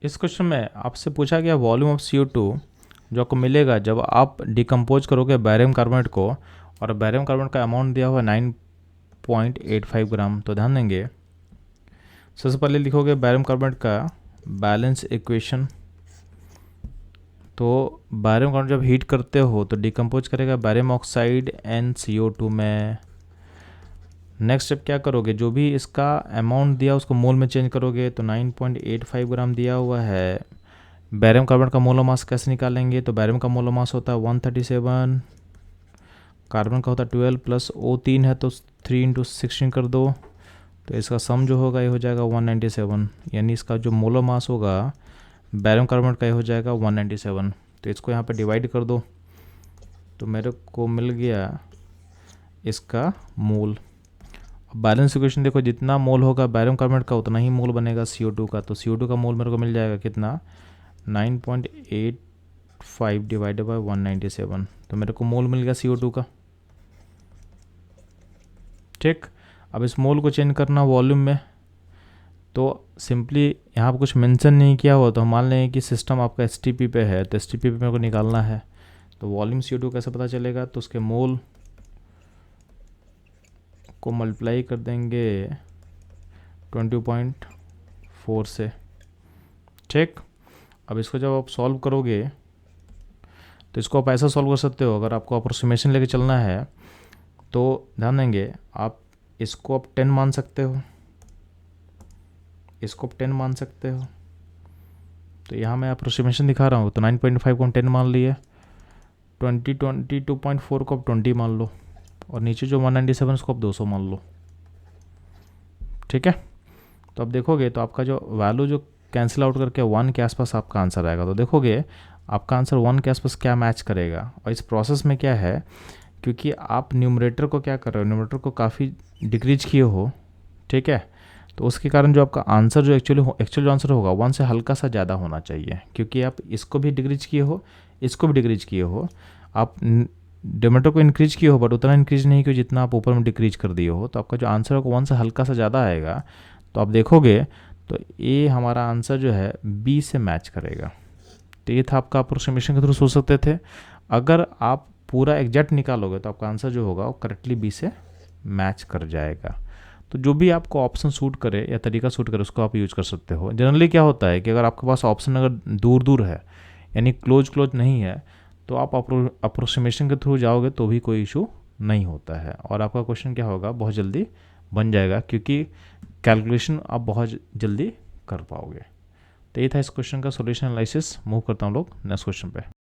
इस क्वेश्चन में आपसे पूछा गया वॉल्यूम ऑफ CO2 जो आपको मिलेगा जब आप डिकम्पोज करोगे बैरियम कार्बोनेट को, और बैरियम कार्बोनेट का अमाउंट दिया हुआ 9.85 ग्राम। तो ध्यान देंगे, सबसे पहले लिखोगे बैरियम कार्बोनेट का बैलेंस इक्वेशन। तो बैरियम कार्बोनेट जब हीट करते हो तो डिकम्पोज करेगा बैरियम ऑक्साइड NCO2 में। नेक्स्ट स्टेप क्या करोगे, जो भी इसका अमाउंट दिया उसको मोल में चेंज करोगे। तो 9.85 ग्राम दिया हुआ है। बैरियम कार्बन का मोलर मास कैसे निकालेंगे, तो बैरियम का मोलर मास होता है 137, कार्बन का होता है 12 प्लस O3 है तो 3 × 16 कर दो, तो इसका सम जो होगा ये हो जाएगा 197, यानी इसका जो मोलर मास होगा बैरियम कार्बन का ये हो जाएगा 197। तो इसको यहाँ पे डिवाइड कर दो, तो मेरे को मिल गया इसका मोल। बैलेंस इक्वेशन देखो, जितना मोल होगा बैरियम कार्बोनेट का उतना ही मोल बनेगा CO2 का। तो CO2 का मोल मेरे को मिल जाएगा कितना, 9.85 डिवाइडेड बाय 197। तो मेरे को मोल मिल गया CO2 का। ठीक, अब इस मोल को चेंज करना वॉल्यूम में, तो सिंपली यहाँ पर कुछ मेंशन नहीं किया हुआ, तो हम मान लें कि सिस्टम आपका STP पे है, तो STP पे मेरे को निकालना है। तो वॉल्यूम CO2 कैसे पता चलेगा, तो उसके मोल को मल्टीप्लाई कर देंगे 20.4 से। ठीक, अब इसको जब आप सॉल्व करोगे तो इसको आप ऐसा सॉल्व कर सकते हो, अगर आपको अप्रोक्सीमेशन लेके चलना है तो ध्यान देंगे, आप इसको आप 10 मान सकते हो, इसको आप 10 मान सकते हो। तो यहाँ मैं अप्रोक्सीमेशन दिखा रहा हूँ, तो 9.5 को हम 10 मान लिए, 22.4 को आप 20 मान लो, और नीचे जो 197 उसको आप 200 मान लो। ठीक है, तो अब देखोगे तो आपका जो वैल्यू जो कैंसिल आउट करके 1 के आसपास आपका आंसर आएगा। तो देखोगे आपका आंसर 1 के आसपास क्या मैच करेगा। और इस प्रोसेस में क्या है, क्योंकि आप न्यूमरेटर को क्या कर रहे हो, न्यूमरेटर को काफ़ी डिक्रीज किए हो, ठीक है, तो उसके कारण जो आपका आंसर जो एक्चुअल जो आंसर होगा 1 से हल्का सा ज़्यादा होना चाहिए, क्योंकि आप इसको भी डिक्रीज किए हो, इसको भी डिक्रीज किए हो। आप डिनोमिनेटर को इंक्रीज किए हो बट उतना इंक्रीज नहीं किया जितना आप ऊपर में डिक्रीज कर दिए हो, तो आपका जो आंसर होगा 1 से हल्का सा ज़्यादा आएगा। तो आप देखोगे तो ये हमारा आंसर जो है B से मैच करेगा। तो ये था आपका अप्रोक्सीमेशन के थ्रू सोच सकते थे। अगर आप पूरा एग्जैक्ट निकालोगे तो आपका आंसर जो होगा वो करेक्टली B से मैच कर जाएगा। तो जो भी आपको ऑप्शन सूट करे या तरीका सूट करे उसको आप यूज कर सकते हो। जनरली क्या होता है कि अगर आपके पास ऑप्शन अगर दूर दूर है यानी क्लोज नहीं है, तो आप अप्रोक्सीमेशन के थ्रू जाओगे तो भी कोई इशू नहीं होता है, और आपका क्वेश्चन क्या होगा बहुत जल्दी बन जाएगा, क्योंकि कैलकुलेशन आप बहुत जल्दी कर पाओगे। तो ये था इस क्वेश्चन का सॉल्यूशन एनालिसिस। मूव करता हूँ लोग नेक्स्ट क्वेश्चन पे।